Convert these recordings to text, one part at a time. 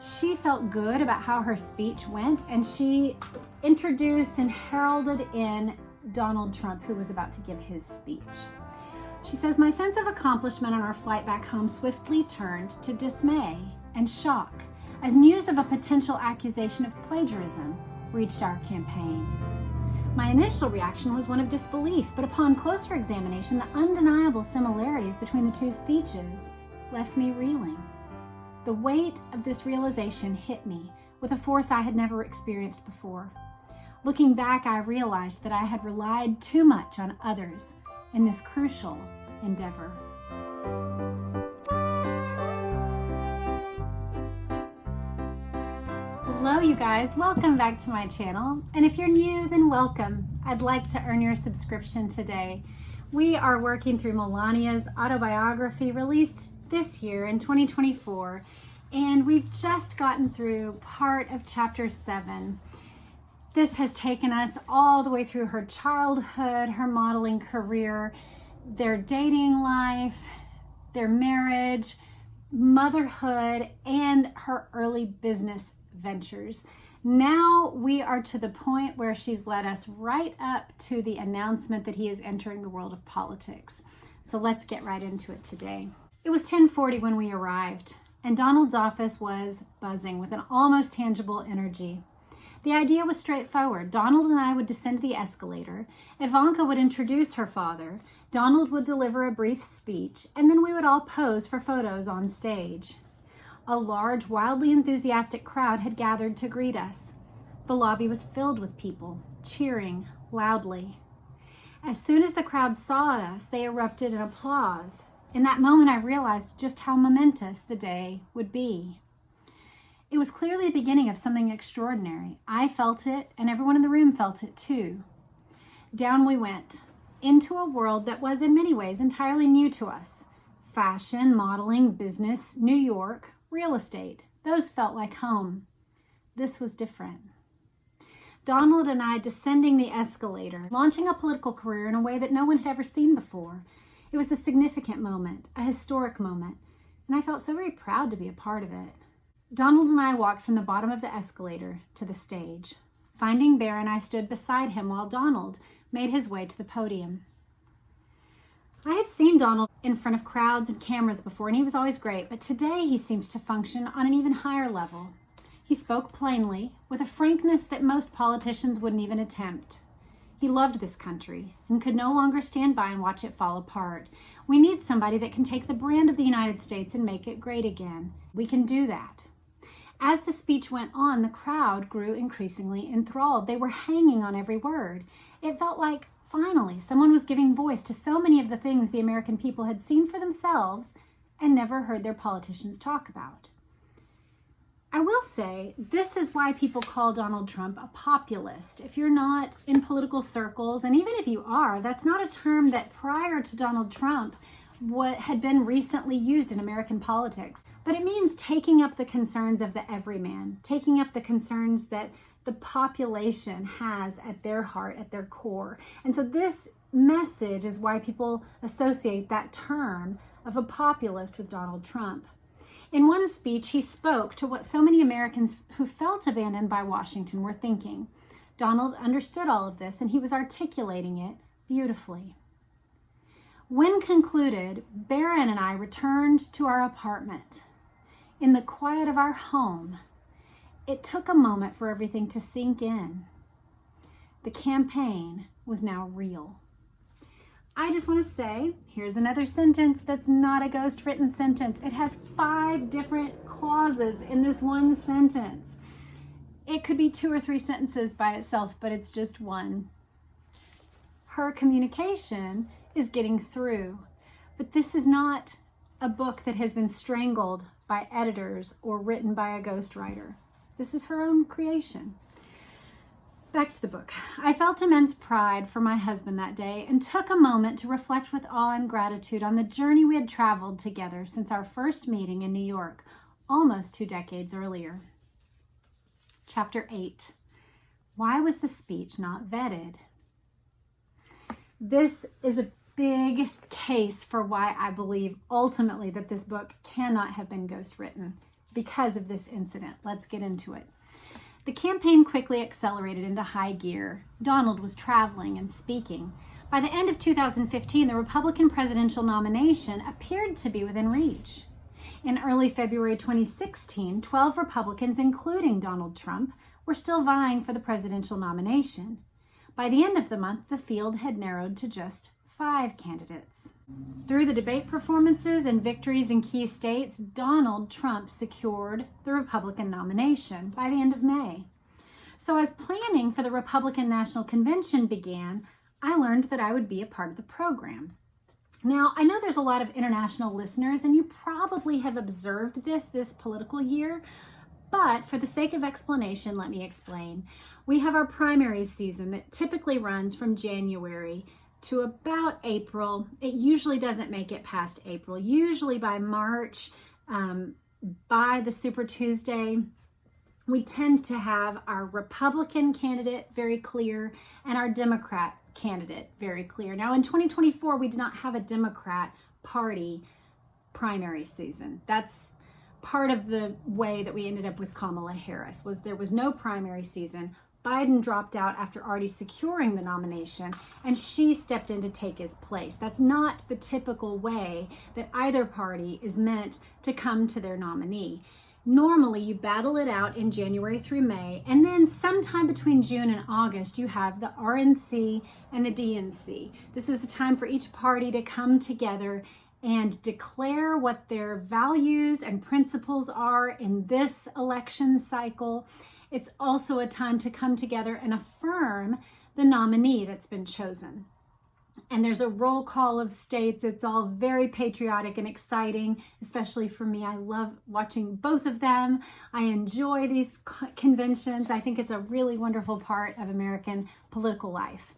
She felt good about how her speech went, and she introduced and heralded in Donald Trump, who was about to give his speech. She says, "My sense of accomplishment on our flight back home swiftly turned to dismay and shock as news of a potential accusation of plagiarism reached our campaign. My initial reaction was one of disbelief, but upon closer examination, the undeniable similarities between the two speeches left me reeling. The weight of this realization hit me with a force I had never experienced before. Looking back, I realized that I had relied too much on others in this crucial endeavor." Hello, you guys. Welcome back to my channel. And if you're new, then welcome. I'd like to earn your subscription today. We are working through Melania's autobiography, released this year in 2024, and we've just gotten through part of chapter 7. This has taken us all the way through her childhood, her modeling career, their dating life, their marriage, motherhood, and her early business ventures. Now we are to the point where she's led us right up to the announcement that he is entering the world of politics. So let's get right into it today. It was 10:40 when we arrived, and Donald's office was buzzing with an almost tangible energy. The idea was straightforward. Donald and I would descend the escalator. Ivanka would introduce her father. Donald would deliver a brief speech, and then we would all pose for photos on stage. A large, wildly enthusiastic crowd had gathered to greet us. The lobby was filled with people, cheering loudly. As soon as the crowd saw us, they erupted in applause. In that moment, I realized just how momentous the day would be. It was clearly the beginning of something extraordinary. I felt it, and everyone in the room felt it too. Down we went, into a world that was in many ways entirely new to us. Fashion, modeling, business, New York, real estate. Those felt like home. This was different. Donald and I descending the escalator, launching a political career in a way that no one had ever seen before. It was a significant moment, a historic moment, and I felt so very proud to be a part of it. Donald and I walked from the bottom of the escalator to the stage. Finding Barron, I stood beside him while Donald made his way to the podium. I had seen Donald in front of crowds and cameras before, and he was always great, but today he seemed to function on an even higher level. He spoke plainly, with a frankness that most politicians wouldn't even attempt. He loved this country and could no longer stand by and watch it fall apart. We need somebody that can take the brand of the United States and make it great again. We can do that. As the speech went on, the crowd grew increasingly enthralled. They were hanging on every word. It felt like, finally, someone was giving voice to so many of the things the American people had seen for themselves and never heard their politicians talk about. I will say, this is why people call Donald Trump a populist. If you're not in political circles, and even if you are, that's not a term that prior to Donald Trump had been recently used in American politics. But it means taking up the concerns of the everyman, taking up the concerns that the population has at their heart, at their core. And so this message is why people associate that term of a populist with Donald Trump. In one speech, he spoke to what so many Americans who felt abandoned by Washington were thinking. Donald understood all of this, and he was articulating it beautifully. When concluded, Barron and I returned to our apartment. In the quiet of our home, it took a moment for everything to sink in. The campaign was now real. I just want to say, here's another sentence that's not a ghost written sentence. It has 5 different clauses in this one sentence. It could be 2 or 3 sentences by itself, but it's just one. Her communication is getting through, but this is not a book that has been strangled by editors or written by a ghostwriter. This is her own creation. Back to the book. I felt immense pride for my husband that day and took a moment to reflect with awe and gratitude on the journey we had traveled together since our first meeting in New York, almost 2 decades earlier. Chapter 8. Why was the speech not vetted? This is a big case for why I believe ultimately that this book cannot have been ghostwritten, because of this incident. Let's get into it. The campaign quickly accelerated into high gear. Donald was traveling and speaking. By the end of 2015, the Republican presidential nomination appeared to be within reach. In early February 2016, 12 Republicans, including Donald Trump, were still vying for the presidential nomination. By the end of the month, the field had narrowed to just 5 candidates. Through the debate performances and victories in key states, Donald Trump secured the Republican nomination by the end of May. So as planning for the Republican National Convention began, I learned that I would be a part of the program. Now, I know there's a lot of international listeners, and you probably have observed this political year, but for the sake of explanation, let me explain. We have our primary season that typically runs from January to about April. It usually doesn't make it past April. Usually by March, by the Super Tuesday, we tend to have our Republican candidate very clear and our Democrat candidate very clear. Now in 2024, we did not have a Democrat Party primary season. That's part of the way that we ended up with Kamala Harris, was there was no primary season. Biden dropped out after already securing the nomination, and she stepped in to take his place. That's not the typical way that either party is meant to come to their nominee. Normally, you battle it out in January through May, and then sometime between June and August, you have the RNC and the DNC. This is a time for each party to come together and declare what their values and principles are in this election cycle. It's also a time to come together and affirm the nominee that's been chosen. And there's a roll call of states. It's all very patriotic and exciting, especially for me. I love watching both of them. I enjoy these conventions. I think it's a really wonderful part of American political life.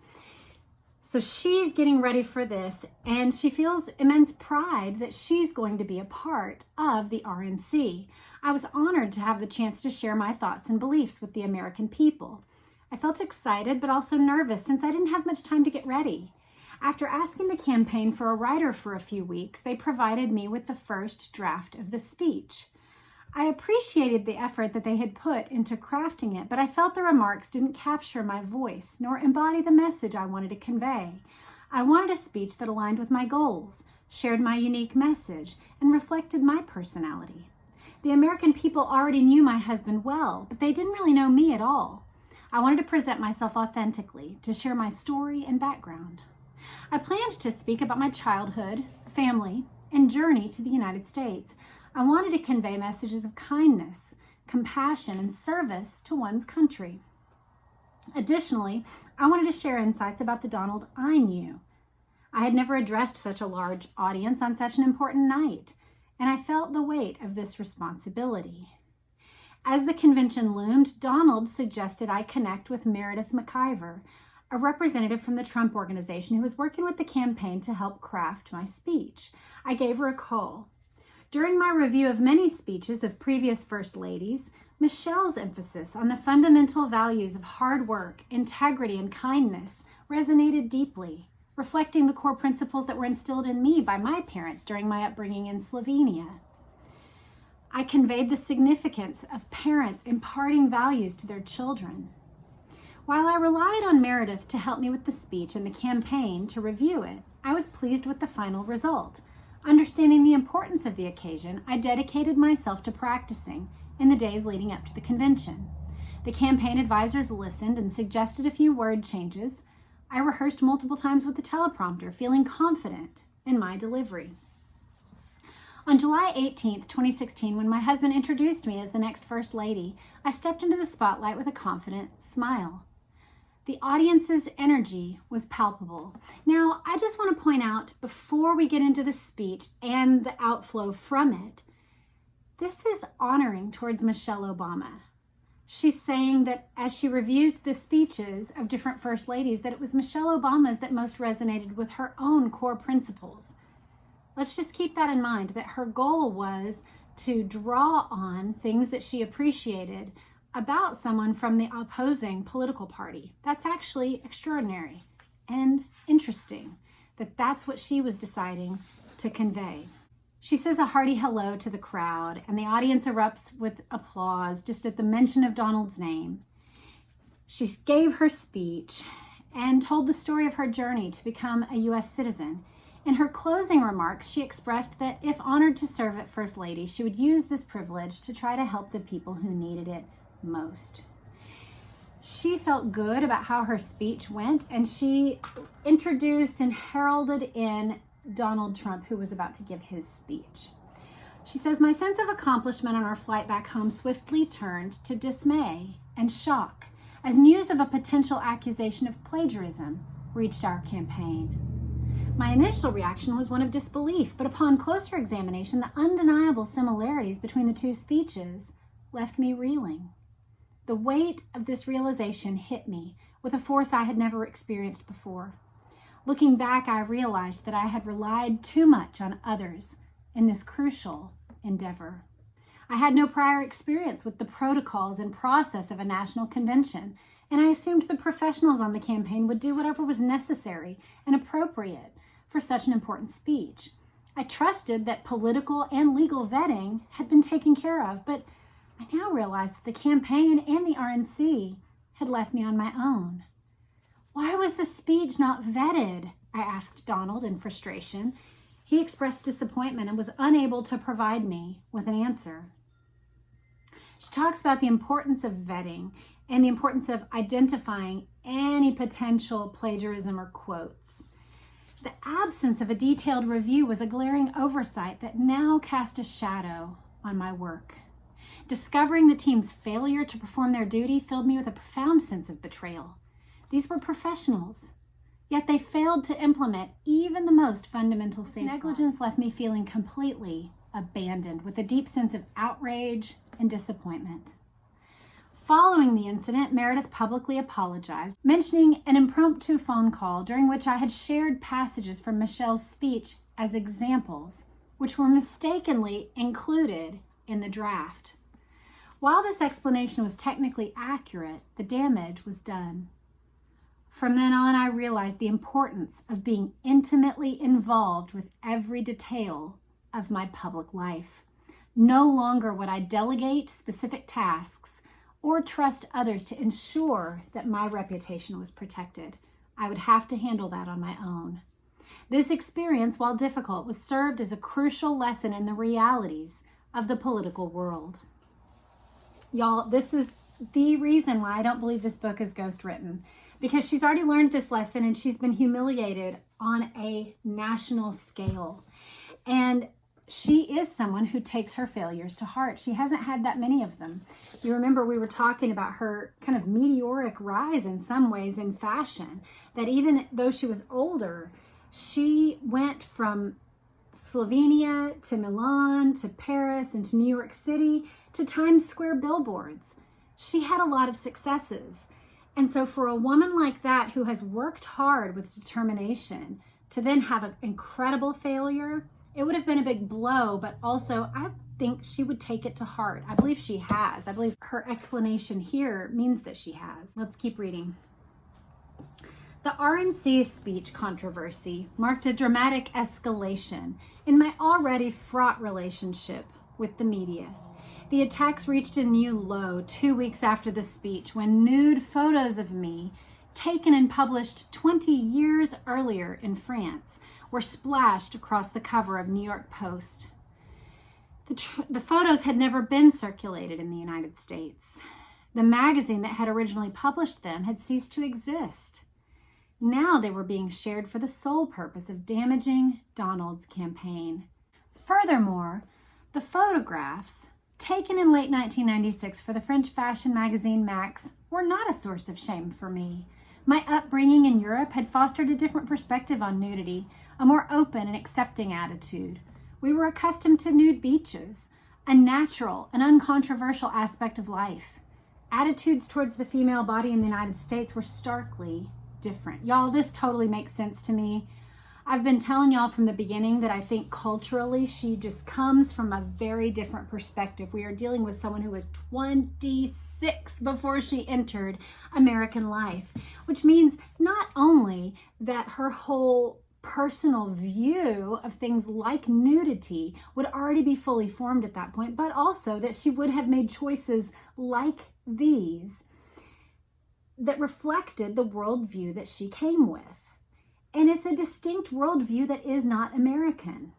So she's getting ready for this, and she feels immense pride that she's going to be a part of the RNC. I was honored to have the chance to share my thoughts and beliefs with the American people. I felt excited, but also nervous since I didn't have much time to get ready. After asking the campaign for a writer for a few weeks, they provided me with the first draft of the speech. I appreciated the effort that they had put into crafting it, but I felt the remarks didn't capture my voice nor embody the message I wanted to convey. I wanted a speech that aligned with my goals, shared my unique message, and reflected my personality. The American people already knew my husband well, but they didn't really know me at all. I wanted to present myself authentically, to share my story and background. I planned to speak about my childhood, family, and journey to the United States. I wanted to convey messages of kindness, compassion, and service to one's country. Additionally, I wanted to share insights about the Donald I knew. I had never addressed such a large audience on such an important night, and I felt the weight of this responsibility. As the convention loomed, Donald suggested I connect with Meredith McIver, a representative from the Trump organization who was working with the campaign to help craft my speech. I gave her a call. During my review of many speeches of previous First Ladies, Michelle's emphasis on the fundamental values of hard work, integrity, and kindness resonated deeply, reflecting the core principles that were instilled in me by my parents during my upbringing in Slovenia. I conveyed the significance of parents imparting values to their children. While I relied on Meredith to help me with the speech and the campaign to review it, I was pleased with the final result. Understanding the importance of the occasion, I dedicated myself to practicing in the days leading up to the convention. The campaign advisors listened and suggested a few word changes. I rehearsed multiple times with the teleprompter, feeling confident in my delivery. On July 18th, 2016, when my husband introduced me as the next First Lady, I stepped into the spotlight with a confident smile. The audience's energy was palpable. Now, I just want to point out, before we get into the speech and the outflow from it, this is honoring towards Michelle Obama. She's saying that as she reviewed the speeches of different First Ladies, that it was Michelle Obama's that most resonated with her own core principles. Let's just keep that in mind, that her goal was to draw on things that she appreciated about someone from the opposing political party. That's actually extraordinary and interesting, that that's what she was deciding to convey. She says a hearty hello to the crowd, and the audience erupts with applause just at the mention of Donald's name. She gave her speech and told the story of her journey to become a U.S. citizen. In her closing remarks, she expressed that if honored to serve as First Lady, she would use this privilege to try to help the people who needed it most. She felt good about how her speech went, and she introduced and heralded in Donald Trump, who was about to give his speech. She says, "My sense of accomplishment on our flight back home swiftly turned to dismay and shock as news of a potential accusation of plagiarism reached our campaign. My initial reaction was one of disbelief, but upon closer examination, the undeniable similarities between the two speeches left me reeling. The weight of this realization hit me with a force I had never experienced before. Looking back, I realized that I had relied too much on others in this crucial endeavor. I had no prior experience with the protocols and process of a national convention, and I assumed the professionals on the campaign would do whatever was necessary and appropriate for such an important speech. I trusted that political and legal vetting had been taken care of, but I now realized that the campaign and the RNC had left me on my own. Why was the speech not vetted? I asked Donald in frustration. He expressed disappointment and was unable to provide me with an answer. She talks about the importance of vetting and the importance of identifying any potential plagiarism or quotes. The absence of a detailed review was a glaring oversight that now cast a shadow on my work. Discovering the team's failure to perform their duty filled me with a profound sense of betrayal. These were professionals, yet they failed to implement even the most fundamental safeguards. Negligence left me feeling completely abandoned with a deep sense of outrage and disappointment. Following the incident, Meredith publicly apologized, mentioning an impromptu phone call during which I had shared passages from Michelle's speech as examples, which were mistakenly included in the draft. While this explanation was technically accurate, the damage was done. From then on, I realized the importance of being intimately involved with every detail of my public life. No longer would I delegate specific tasks or trust others to ensure that my reputation was protected. I would have to handle that on my own. This experience, while difficult, was served as a crucial lesson in the realities of the political world. Y'all, this is the reason why I don't believe this book is ghostwritten, because she's already learned this lesson and she's been humiliated on a national scale. And she is someone who takes her failures to heart. She hasn't had that many of them. You remember we were talking about her kind of meteoric rise in some ways in fashion, that even though she was older, she went from Slovenia to Milan to Paris and to New York City to Times Square billboards. She had a lot of successes. And so for a woman like that who has worked hard with determination to then have an incredible failure, it would have been a big blow, but also I think she would take it to heart. I believe she has. I believe her explanation here means that she has. Let's keep reading. The RNC speech controversy marked a dramatic escalation in my already fraught relationship with the media. The attacks reached a new low 2 weeks after the speech when nude photos of me, taken and published 20 years earlier in France, were splashed across the cover of New York Post. The photos had never been circulated in the United States. The magazine that had originally published them had ceased to exist. Now they were being shared for the sole purpose of damaging Donald's campaign. Furthermore, the photographs taken in late 1996 for the French fashion magazine Max were not a source of shame for me. My upbringing in Europe had fostered a different perspective on nudity, a more open and accepting attitude. We were accustomed to nude beaches, a natural and uncontroversial aspect of life. Attitudes towards the female body in the United States were starkly different. Y'all, this totally makes sense to me. I've been telling y'all from the beginning that I think culturally she just comes from a very different perspective. We are dealing with someone who was 26 before she entered American life, which means not only that her whole personal view of things like nudity would already be fully formed at that point, but also that she would have made choices like these that reflected the worldview that she came with. And it's a distinct worldview that is not American.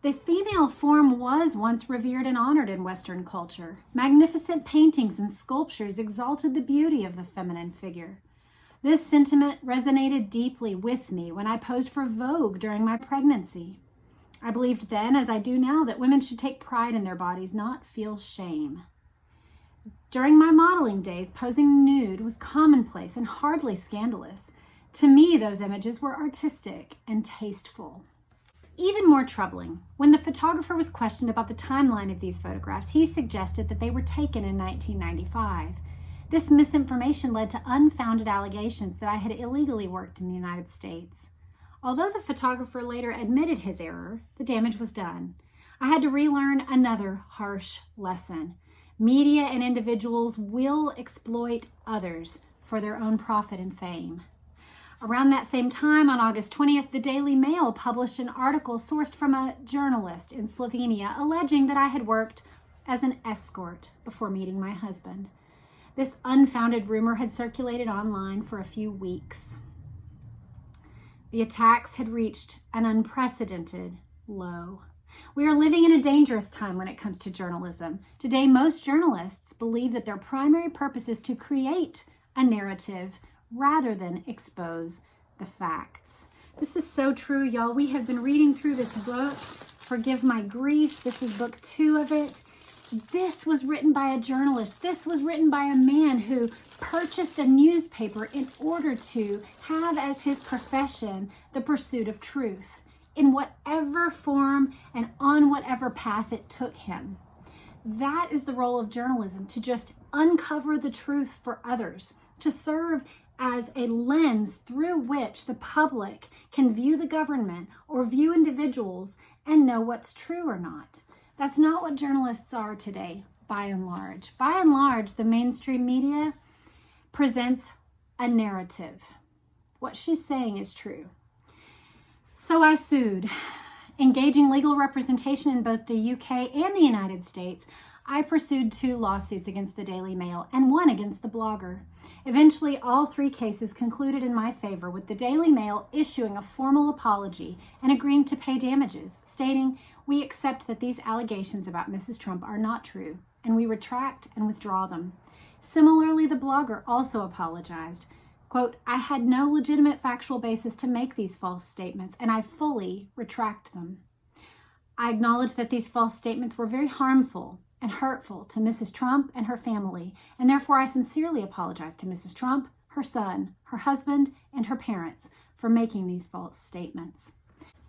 The female form was once revered and honored in Western culture. Magnificent paintings and sculptures exalted the beauty of the feminine figure. This sentiment resonated deeply with me when I posed for Vogue during my pregnancy. I believed then, as I do now, that women should take pride in their bodies, not feel shame. During my modeling days, posing nude was commonplace and hardly scandalous. To me, those images were artistic and tasteful. Even more troubling, when the photographer was questioned about the timeline of these photographs, he suggested that they were taken in 1995. This misinformation led to unfounded allegations that I had illegally worked in the United States. Although the photographer later admitted his error, the damage was done. I had to relearn another harsh lesson. Media and individuals will exploit others for their own profit and fame. Around that same time, on August 20th, the Daily Mail published an article sourced from a journalist in Slovenia alleging that I had worked as an escort before meeting my husband. This unfounded rumor had circulated online for a few weeks. The attacks had reached an unprecedented low. We are living in a dangerous time when it comes to journalism. Today, most journalists believe that their primary purpose is to create a narrative rather than expose the facts. This is so true, y'all. We have been reading through this book, Forgive My Grief. This is book 2 of it. This was written by a journalist. This was written by a man who purchased a newspaper in order to have as his profession the pursuit of truth in whatever form and on whatever path it took him. That is the role of journalism, to just uncover the truth for others, to serve as a lens through which the public can view the government or view individuals and know what's true or not. That's not what journalists are today, by and large. By and large, the mainstream media presents a narrative. What she's saying is true. So I sued. Engaging legal representation in both the UK and the United States, I pursued 2 lawsuits against the Daily Mail and 1 against the blogger. Eventually, all 3 cases concluded in my favor, with the Daily Mail issuing a formal apology and agreeing to pay damages, stating, "We accept that these allegations about Mrs. Trump are not true, and we retract and withdraw them." Similarly, the blogger also apologized. Quote, "I had no legitimate factual basis to make these false statements, and I fully retract them. I acknowledge that these false statements were very harmful and hurtful to Mrs. Trump and her family, and therefore I sincerely apologize to Mrs. Trump, her son, her husband, and her parents for making these false statements."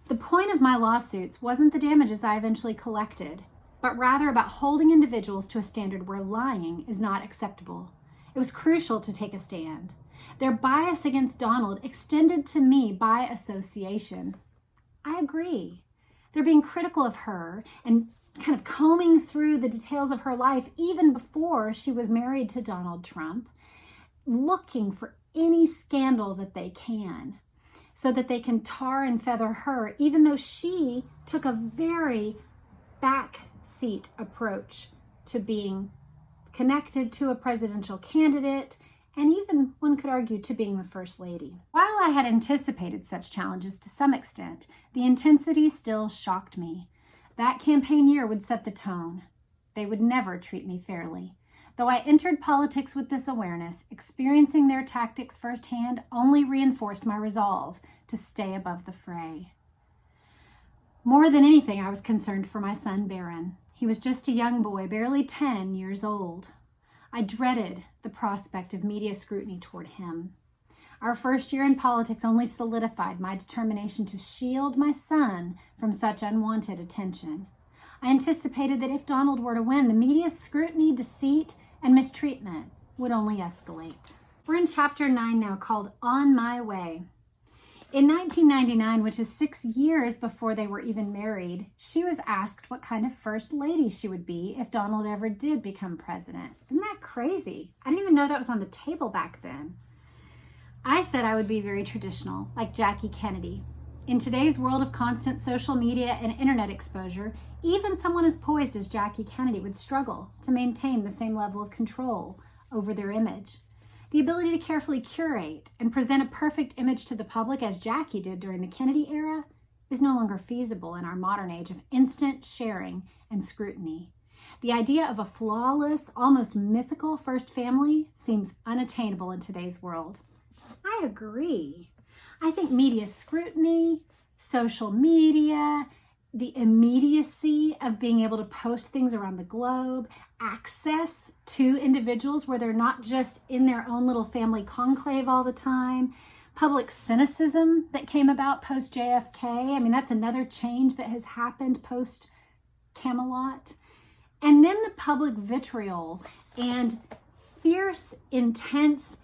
The point of my lawsuits wasn't the damages I eventually collected, but rather about holding individuals to a standard where lying is not acceptable. It was crucial to take a stand. Their bias against Donald extended to me by association. I agree. They're being critical of her and kind of combing through the details of her life even before she was married to Donald Trump, looking for any scandal that they can so that they can tar and feather her, even though she took a very backseat approach to being connected to a presidential candidate, and even, one could argue, to being the First Lady. While I had anticipated such challenges to some extent, the intensity still shocked me. That campaign year would set the tone. They would never treat me fairly. Though I entered politics with this awareness, experiencing their tactics firsthand only reinforced my resolve to stay above the fray. More than anything, I was concerned for my son, Barron. He was just a young boy, barely 10 years old. I dreaded the prospect of media scrutiny toward him. Our first year in politics only solidified my determination to shield my son from such unwanted attention. I anticipated that if Donald were to win, the media's scrutiny, deceit, and mistreatment would only escalate. We're in chapter 9 now, called On My Way. In 1999, which is 6 years before they were even married, she was asked what kind of first lady she would be if Donald ever did become president. Isn't that crazy? I didn't even know that was on the table back then. I said I would be very traditional, like Jackie Kennedy. In today's world of constant social media and internet exposure, even someone as poised as Jackie Kennedy would struggle to maintain the same level of control over their image. The ability to carefully curate and present a perfect image to the public, as Jackie did during the Kennedy era, is no longer feasible in our modern age of instant sharing and scrutiny. The idea of a flawless, almost mythical first family seems unattainable in today's world. I agree. I think media scrutiny, social media, the immediacy of being able to post things around the globe, access to individuals where they're not just in their own little family conclave all the time, public cynicism that came about post JFK. I mean, that's another change that has happened post Camelot. And then the public vitriol and fierce, intense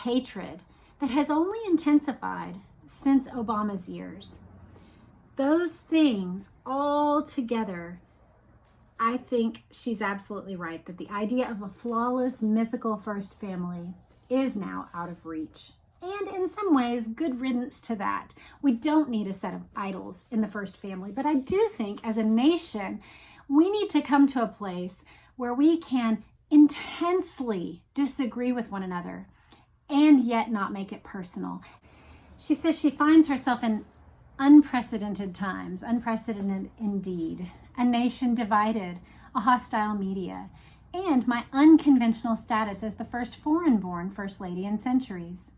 hatred that has only intensified since Obama's years. Those things all together, I think she's absolutely right that the idea of a flawless, mythical first family is now out of reach. And in some ways, good riddance to that. We don't need a set of idols in the first family, but I do think as a nation, we need to come to a place where we can intensely disagree with one another and yet not make it personal. She says she finds herself in unprecedented times, unprecedented indeed, a nation divided, a hostile media, and my unconventional status as the first foreign-born First Lady in centuries.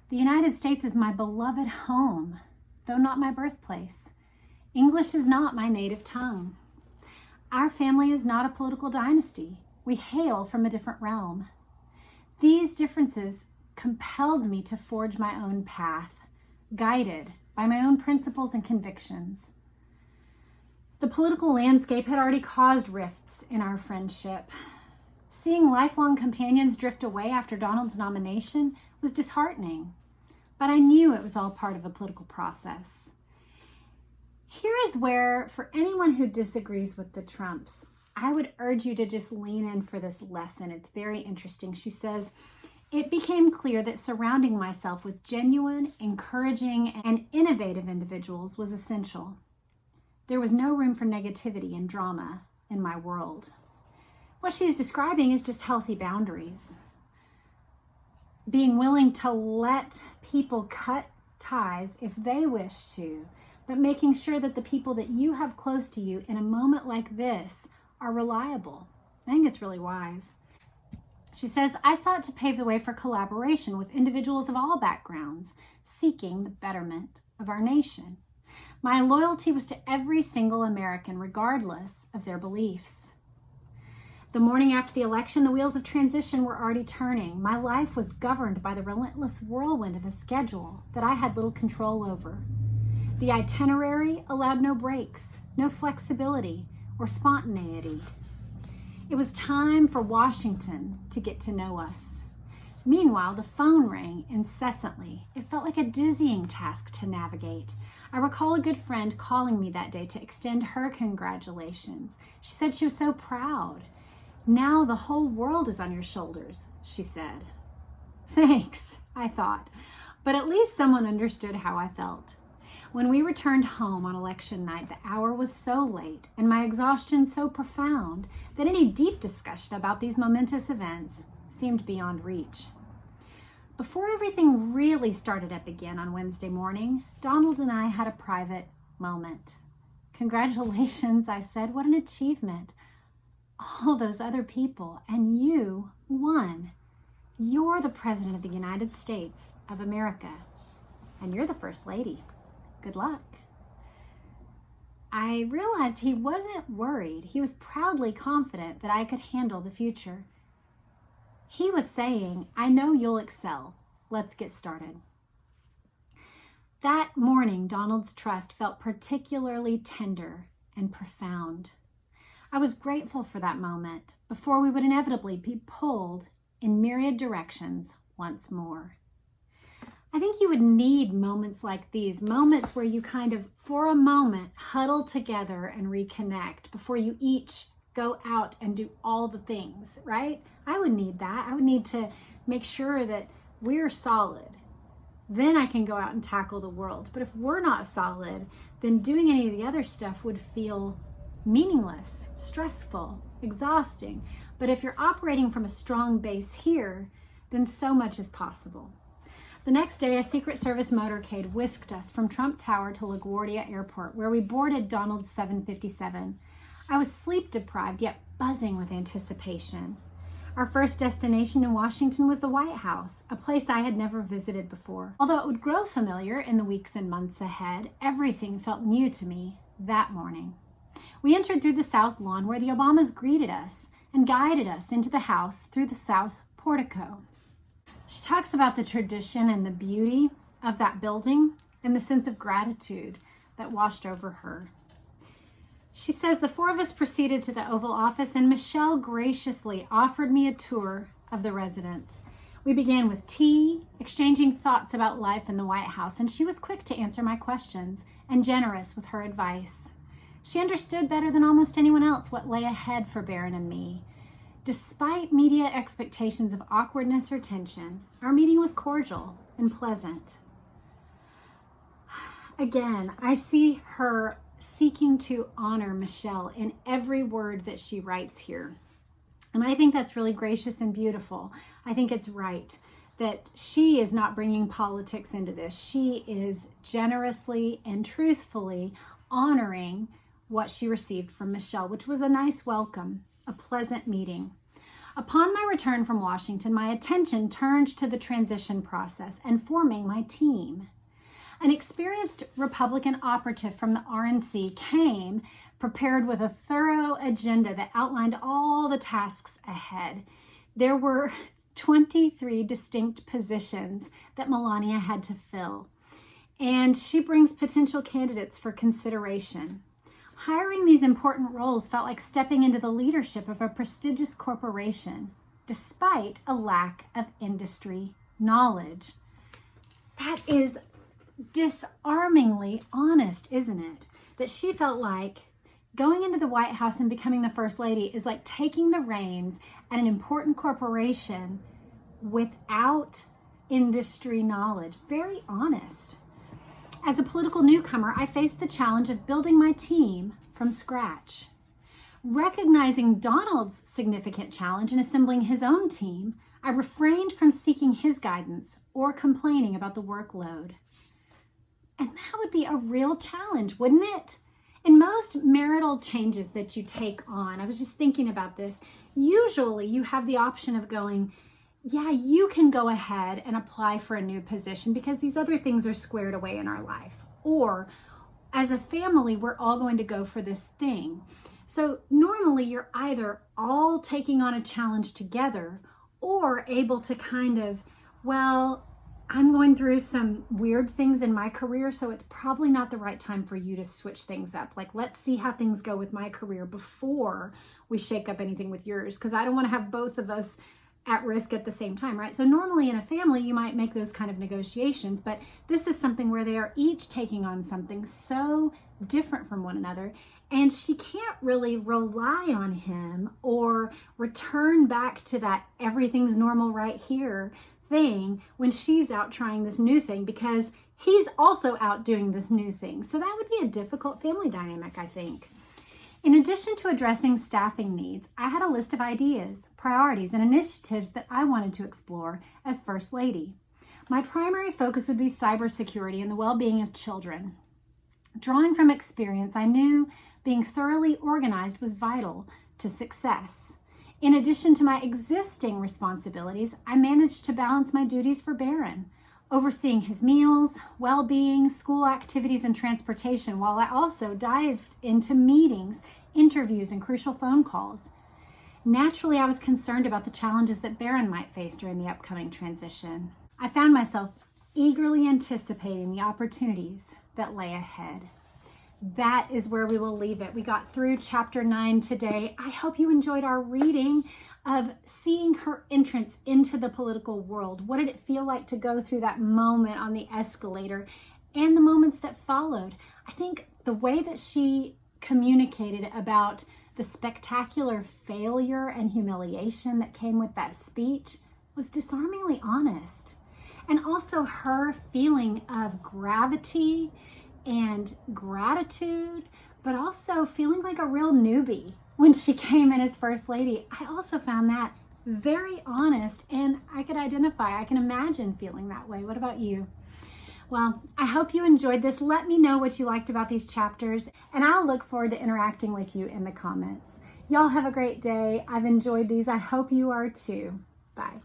The United States is my beloved home, though not my birthplace. English is not my native tongue. Our family is not a political dynasty. We hail from a different realm. These differences compelled me to forge my own path, guided by my own principles and convictions. The political landscape had already caused rifts in our friendship. Seeing lifelong companions drift away after Donald's nomination was disheartening, but I knew it was all part of a political process. Here is where, for anyone who disagrees with the Trumps, I would urge you to just lean in for this lesson. It's very interesting. She says, "It became clear that surrounding myself with genuine, encouraging, and innovative individuals was essential. There was no room for negativity and drama in my world." What she's describing is just healthy boundaries. Being willing to let people cut ties if they wish to, but making sure that the people that you have close to you in a moment like this are reliable. I think it's really wise. She says, "I sought to pave the way for collaboration with individuals of all backgrounds, seeking the betterment of our nation. My loyalty was to every single American, regardless of their beliefs. The morning after the election, the wheels of transition were already turning. My life was governed by the relentless whirlwind of a schedule that I had little control over. The itinerary allowed no breaks, no flexibility or spontaneity. It was time for Washington to get to know us. Meanwhile, the phone rang incessantly. It felt like a dizzying task to navigate. I recall a good friend calling me that day to extend her congratulations. She said she was so proud. 'Now the whole world is on your shoulders,' she said. Thanks, I thought, but at least someone understood how I felt. When we returned home on election night, the hour was so late and my exhaustion so profound that any deep discussion about these momentous events seemed beyond reach. Before everything really started up again on Wednesday morning, Donald and I had a private moment. 'Congratulations,' I said. 'What an achievement. All those other people, and you won. You're the President of the United States of America, and you're the First Lady. Good luck.' I realized he wasn't worried. He was proudly confident that I could handle the future. He was saying, 'I know you'll excel. Let's get started.' That morning, Donald's trust felt particularly tender and profound. I was grateful for that moment before we would inevitably be pulled in myriad directions once more. I think you would need moments like these, moments where you kind of, for a moment, huddle together and reconnect before you each go out and do all the things, right? I would need that. I would need to make sure that we're solid then I can go out and tackle the world. But if we're not solid, then doing any of the other stuff would feel meaningless, stressful, exhausting. But if you're operating from a strong base here, then so much is possible. The next day, a Secret Service motorcade whisked us from Trump Tower to LaGuardia Airport, where we boarded Donald's 757. I was sleep deprived, yet buzzing with anticipation. Our first destination in Washington was the White House, a place I had never visited before. Although it would grow familiar in the weeks and months ahead, everything felt new to me that morning. We entered through the South Lawn, where the Obamas greeted us and guided us into the house through the South Portico. She talks about the tradition and the beauty of that building and the sense of gratitude that washed over her. She says the four of us proceeded to the Oval Office, and Michelle graciously offered me a tour of the residence. We began with tea, exchanging thoughts about life in the White House, and she was quick to answer my questions and generous with her advice. She understood better than almost anyone else what lay ahead for Barron and me. Despite media expectations of awkwardness or tension, our meeting was cordial and pleasant. Again, I see her seeking to honor Michelle in every word that she writes here. And I think that's really gracious and beautiful. I think it's right that she is not bringing politics into this. She is generously and truthfully honoring what she received from Michelle, which was a nice welcome, a pleasant meeting. Upon my return from Washington, my attention turned to the transition process and forming my team. An experienced Republican operative from the RNC came prepared with a thorough agenda that outlined all the tasks ahead. There were 23 distinct positions that Melania had to fill, and she brings potential candidates for consideration. Hiring these important roles felt like stepping into the leadership of a prestigious corporation, despite a lack of industry knowledge. That is disarmingly honest, isn't it? That she felt like going into the White House and becoming the First Lady is like taking the reins at an important corporation without industry knowledge. Very honest. As a political newcomer, I faced the challenge of building my team from scratch. Recognizing Donald's significant challenge in assembling his own team, I refrained from seeking his guidance or complaining about the workload. And that would be a real challenge, wouldn't it? In most marital changes that you take on, I was just thinking about this, usually you have the option of going, yeah, you can go ahead and apply for a new position because these other things are squared away in our life. Or as a family, we're all going to go for this thing. So normally you're either all taking on a challenge together or able to kind of, well, I'm going through some weird things in my career, so it's probably not the right time for you to switch things up. Like, let's see how things go with my career before we shake up anything with yours, because I don't want to have both of us at risk at the same time, right? So normally in a family, you might make those kind of negotiations, but this is something where they are each taking on something so different from one another, and she can't really rely on him or return back to that everything's normal right here thing when she's out trying this new thing, because he's also out doing this new thing. So that would be a difficult family dynamic, I think. In addition to addressing staffing needs, I had a list of ideas, priorities, and initiatives that I wanted to explore as First Lady. My primary focus would be cybersecurity and the well-being of children. Drawing from experience, I knew being thoroughly organized was vital to success. In addition to my existing responsibilities, I managed to balance my duties for Barron, overseeing his meals, well-being, school activities, and transportation, while I also dived into meetings, interviews, and crucial phone calls. Naturally, I was concerned about the challenges that Barron might face during the upcoming transition. I found myself eagerly anticipating the opportunities that lay ahead. That is where we will leave it. We got through chapter 9 today. I hope you enjoyed our reading of seeing her entrance into the political world. What did it feel like to go through that moment on the escalator and the moments that followed? I think the way that she communicated about the spectacular failure and humiliation that came with that speech was disarmingly honest. and also her feeling of gravity and gratitude, but also feeling like a real newbie when she came in as First Lady. I also found that very honest, and I could identify, I can imagine feeling that way. What about you? Well, I hope you enjoyed this. Let me know what you liked about these chapters, and I'll look forward to interacting with you in the comments. Y'all have a great day. I've enjoyed these. I hope you are too. Bye.